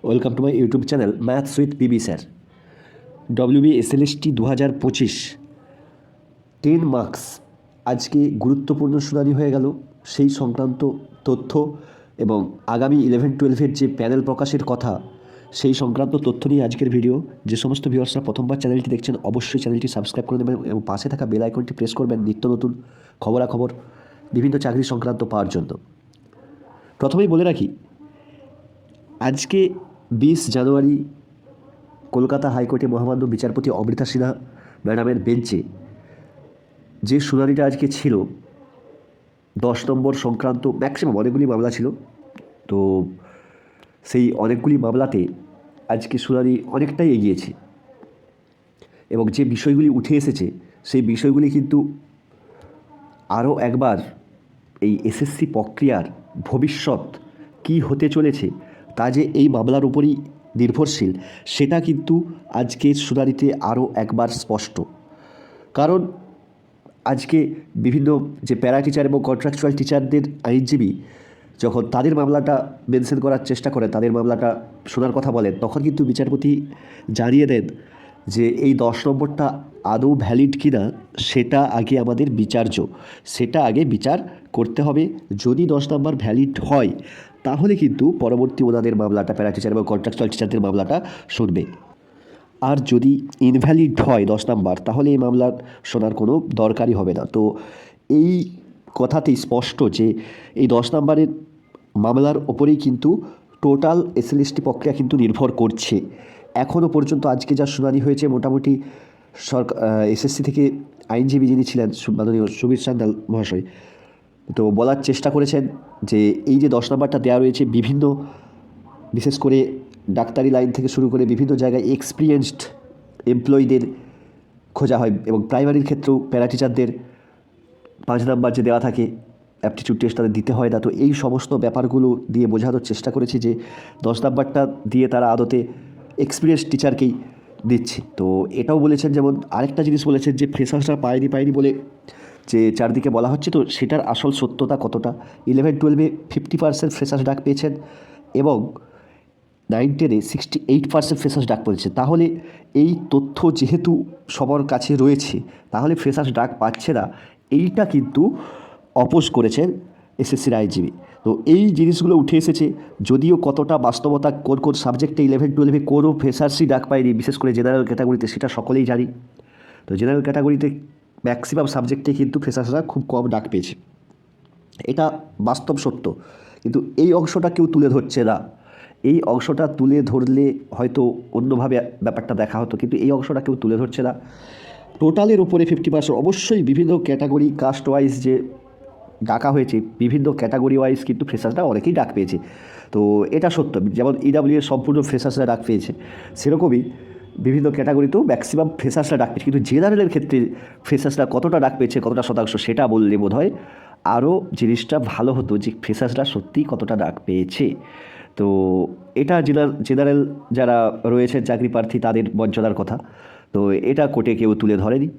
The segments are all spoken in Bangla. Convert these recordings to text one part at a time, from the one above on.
Welcome to my YouTube channel maths with PB sir. WBSLST 2025 10 marks আজকে গুরুত্বপূর্ণ শুনানি হয়ে গেল। সেই সংক্রান্ত তথ্য এবং আগামী 11-12-এর যে প্যানেল প্রকাশের কথা সেই সংক্রান্ত তথ্য নিয়ে আজকের ভিডিও। যে সমস্ত ভিউয়ার্সরা প্রথমবার চ্যানেলটি দেখছেন অবশ্যই চ্যানেলটি সাবস্ক্রাইব করে দেবেন এবং পাশে থাকা বেল আইকনটি প্রেস করবেন নিত্য নতুন খবরাখবর বিভিন্ন চাকরি সংক্রান্ত পাওয়ার জন্য। প্রথমেই বলে রাখি, আজকে 20 জানুয়ারি কলকাতা হাইকোর্টে মহামান্য বিচারপতি অমৃতা সিনহা ম্যাডামের বেঞ্চে যে শুনানিটা আজকে ছিল 10 নম্বর সংক্রান্ত ম্যাক্সিমাম অনেকগুলি মামলা ছিল, তো সেই অনেকগুলি মামলাতে আজকে শুনানি অনেকটাই এগিয়েছে এবং যে বিষয়গুলি উঠে এসেছে সেই বিষয়গুলি কিন্তু আরও একবার এই এসএসসি প্রক্রিয়ার ভবিষ্যৎ কী হতে চলেছে তা যে এই মামলার উপরই নির্ভরশীল সেটা কিন্তু আজকের শুনানিতে আরও একবার স্পষ্ট। কারণ আজকে বিভিন্ন যে প্যারা টিচার এবং কন্ট্রাকচুয়াল টিচারদের আইনজীবী যখন তাদের মামলাটা মেনশন করার চেষ্টা করেন, তাদের মামলাটা শোনার কথা বলেন, তখন কিন্তু বিচারপতি জানিয়ে দেন যে এই 10 নম্বরটা আদৌ ভ্যালিড কি না সেটা আগে আমাদের বিচার্য, সেটা আগে বিচার করতে হবে। যদি 10 নম্বর ভ্যালিড হয় তাহলে কিন্তু পরবর্তী ওনাদের মামলাটা প্যারা টিচার এবং কন্ট্রাকচুয়াল টিচারদের মামলাটা শুনবে। আর যদি ইনভ্যালিড হয় 10 নাম্বার তাহলে এই মামলার শোনার কোনো দরকারই হবে না। তো এই কথাতেই স্পষ্ট যে এই 10 নাম্বারের মামলার ওপরেই কিন্তু টোটাল এসএলএসটি প্রক্রিয়া কিন্তু নির্ভর করছে। এখনও পর্যন্ত আজকে যা শুনানি হয়েছে মোটামুটি এসএসসি থেকে আইনজীবী যিনি ছিলেন মাননীয় সুবীর সান্যাল মহাশয় তো বলার চেষ্টা করেছেন যে এই যে 10 নাম্বারটা দেওয়া রয়েছে বিভিন্ন বিশেষ করে ডাক্তারি লাইন থেকে শুরু করে বিভিন্ন জায়গায় এক্সপিরিয়েন্সড এমপ্লয়িদের খোঁজা হয় এবং প্রাইমারির ক্ষেত্রেও প্যারা টিচারদের 5 নাম্বার যে দেওয়া থাকে অ্যাপটিটিউড টেস্ট তাদের দিতে হয় না। তো এই সমস্ত ব্যাপারগুলো দিয়ে বোঝানোর চেষ্টা করেছি যে 10 নাম্বারটা দিয়ে তারা আদতে এক্সপিরিয়েন্স টিচারকেই দিচ্ছে। তো এটাও বলেছেন, যেমন আরেকটা জিনিস বলেছেন যে ফ্রেশার্সরা পায়নি বলে যে চারদিকে বলা হচ্ছে, তো সেটার আসল সত্যতা কতটা। 11-12-এ 50% ফ্রেশার্স ডাক পেয়েছেন এবং 9-10-এ 68% ফ্রেশার্স ডাক পড়েছে। তাহলে এই তথ্য যেহেতু সবার কাছে রয়েছে তাহলে ফ্রেশার্স ডাক পাচ্ছে না, এইটা কিন্তু অপোজ করেছেন এসএসসির আইনজীবী। তো এই জিনিসগুলো উঠে এসেছে, যদিও কতটা বাস্তবতা কোন কোন সাবজেক্টে 11-12-এ কোনো ফ্রেশার্সই ডাক পায়নি, বিশেষ করে জেনারেল ক্যাটাগরিতে, সেটা সকলেই জানি। তো জেনারেল ক্যাটাগরিতে ম্যাক্সিমাম সাবজেক্টে কিন্তু ফ্রেশার্সরা খুব কম ডাক পেয়েছে, এটা বাস্তব সত্য। কিন্তু এই অংশটা কেউ তুলে ধরছে না। এই অংশটা তুলে ধরলে হয়তো অন্যভাবে ব্যাপারটা দেখা হতো, কিন্তু এই অংশটা কেউ তুলে ধরছে না। টোটালের উপরে 50%, অবশ্যই বিভিন্ন ক্যাটাগরি কাস্ট ওয়াইজ যে ডাকা হয়েছে, বিভিন্ন ক্যাটাগরি ওয়াইজ কিন্তু ফ্রেশার্সরা অনেকেই ডাক পেয়েছে। তো এটা সত্য, যেমন ইডাব্লিউ সম্পূর্ণ ফ্রেশার্সরা ডাক পেয়েছে, সেরকমই বিভিন্ন ক্যাটাগরিতেও ম্যাক্সিমাম ফ্রেশার্সরা ডাক পেয়েছে। কিন্তু জেনারেলের ক্ষেত্রে ফ্রেশার্সরা কতটা ডাক পেয়েছে, কতটা শতাংশ, সেটা বললে বোধ হয় আরও জিনিসটা ভালো হতো যে ফ্রেশার্সরা সত্যিই কতটা ডাক পেয়েছে। তো এটা জেনারেল যারা রয়েছেন চাকরি প্রার্থী তাদের বঞ্চনার কথা, তো এটা কোর্টে কেউ তুলে ধরেনি,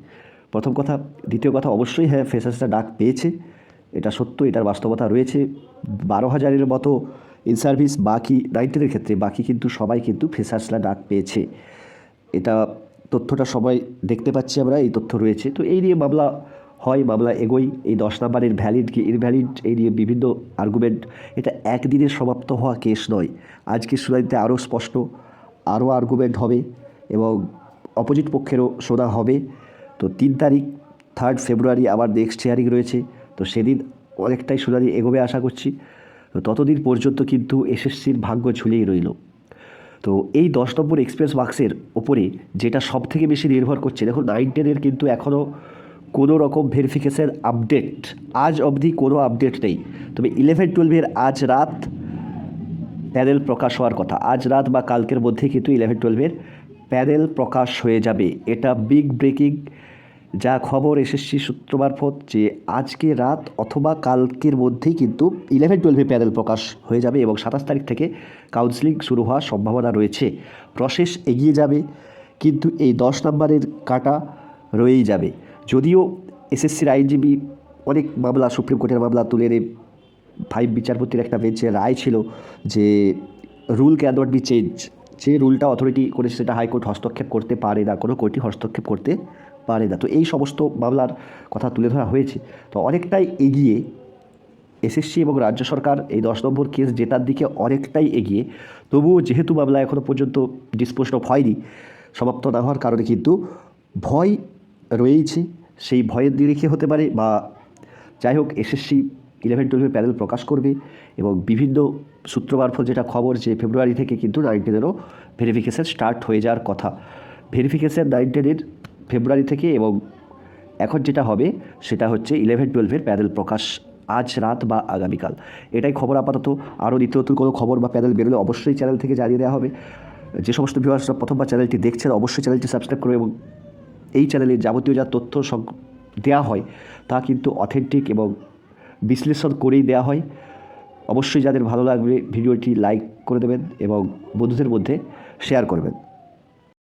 প্রথম কথা। দ্বিতীয় কথা, অবশ্যই হ্যাঁ ফ্রেশার্সরা ডাক পেয়েছে, এটা সত্য, এটার বাস্তবতা রয়েছে। 12,000-এর মতো ইন সার্ভিস, বাকি 9-10-এর ক্ষেত্রে বাকি কিন্তু সবাই কিন্তু ফ্রেশার্সরা ডাক পেয়েছে, এটা তথ্যটা সবাই দেখতে পাচ্ছি আমরা, এই তথ্য রয়েছে। তো এই নিয়ে মামলা হয়, মামলা এগোই। এই 10 নাম্বারের ভ্যালিড কি ইনভ্যালিড এই নিয়ে বিভিন্ন আর্গুমেন্ট, এটা একদিনে সমাপ্ত হওয়া কেস নয়। আজকে শুনানিতে আরও স্পষ্ট, আরও আর্গুমেন্ট হবে এবং অপোজিট পক্ষেরও শোনা হবে। তো 3 তারিখ 3 ফেব্রুয়ারি আবার নেক্সট হিয়ারিং রয়েছে, তো সেদিন অনেকটাই শুনানি এগোবে আশা করছি। তো ততদিন পর্যন্ত কিন্তু এসএসসির ভাগ্য ঝুলেই রইল। তো এই 10 নম্বর এক্সপিরিয়েন্স মার্কসের ওপরে যেটা সব থেকে বেশি নির্ভর করছে, দেখুন 9-10-এর কিন্তু এখনও কোনো রকম ভেরিফিকেশান আপডেট আজ অবধি কোনো আপডেট নেই। তবে 11-12-এর আজ রাত প্যানেল প্রকাশ হওয়ার কথা, আজ রাত বা কালকের মধ্যে কিন্তু 11-12-এর প্যানেল প্রকাশ হয়ে যাবে। এটা বিগ ব্রেকিং যা খবর এসএসসি সূত্র মারফত, যে আজকে রাত অথবা কালকের মধ্যেই কিন্তু 11-12-এ প্যানেল প্রকাশ হয়ে যাবে এবং 27 তারিখ থেকে কাউন্সেলিং শুরু হওয়ার সম্ভাবনা রয়েছে। প্রসেস এগিয়ে যাবে, কিন্তু এই 10 নম্বরের কাটা রয়েই যাবে। যদিও এসএসসির আইনজীবী অনেক মামলা, সুপ্রিম কোর্টের মামলা তুলে 5 বিচারপতির একটা বেঞ্চে রায় ছিল যে rule can not be change. যে রুলটা অথরিটি করেছে সেটা হাইকোর্ট হস্তক্ষেপ করতে পারে না, কোনো কোর্টই হস্তক্ষেপ করতে পারে না। তো এই সমস্ত মামলার কথা তুলে ধরা হয়েছে। তো অনেকটাই এগিয়ে এসএসসি এবং রাজ্য সরকার এই 10 নম্বর কেস জেতার দিকে অনেকটাই এগিয়ে। তবুও যেহেতু মামলা এখনও পর্যন্ত ডিসপোজড অফ হয়নি, সমাপ্ত না হওয়ার কারণে কিন্তু ভয় রয়েছে। সেই ভয়ের নিরিখে হতে পারে বা যাই হোক, এসএসসি 11-12 প্যানেল প্রকাশ করবে এবং বিভিন্ন সূত্র মারফত যেটা খবর যে ফেব্রুয়ারি থেকে কিন্তু 9-10-এরও ভেরিফিকেশান স্টার্ট হয়ে যাওয়ার কথা। ভেরিফিকেশান 9-10-এর ফেব্রুয়ারি থেকে, এবং এখন যেটা হবে সেটা হচ্ছে 11-12-এর প্যানেল প্রকাশ আজ রাত বা আগামীকাল। এটাই খবর আপাতত। আরও নিত্য নতুন কোনো খবর বা প্যানেল বেরোলে অবশ্যই চ্যানেল থেকে জানিয়ে দেওয়া হবে। যে সমস্ত ভিউয়ার্সরা প্রথমবার চ্যানেলটি দেখছেন অবশ্যই চ্যানেলটি সাবস্ক্রাইব করবে এবং এই চ্যানেলে যাবতীয় যা তথ্য দেওয়া হয় তা কিন্তু অথেন্টিক এবং বিশ্লেষণ করেই দেওয়া হয়। অবশ্যই যাদের ভালো লাগবে ভিডিওটি লাইক করে দেবেন এবং বন্ধুদের মধ্যে শেয়ার করবেন।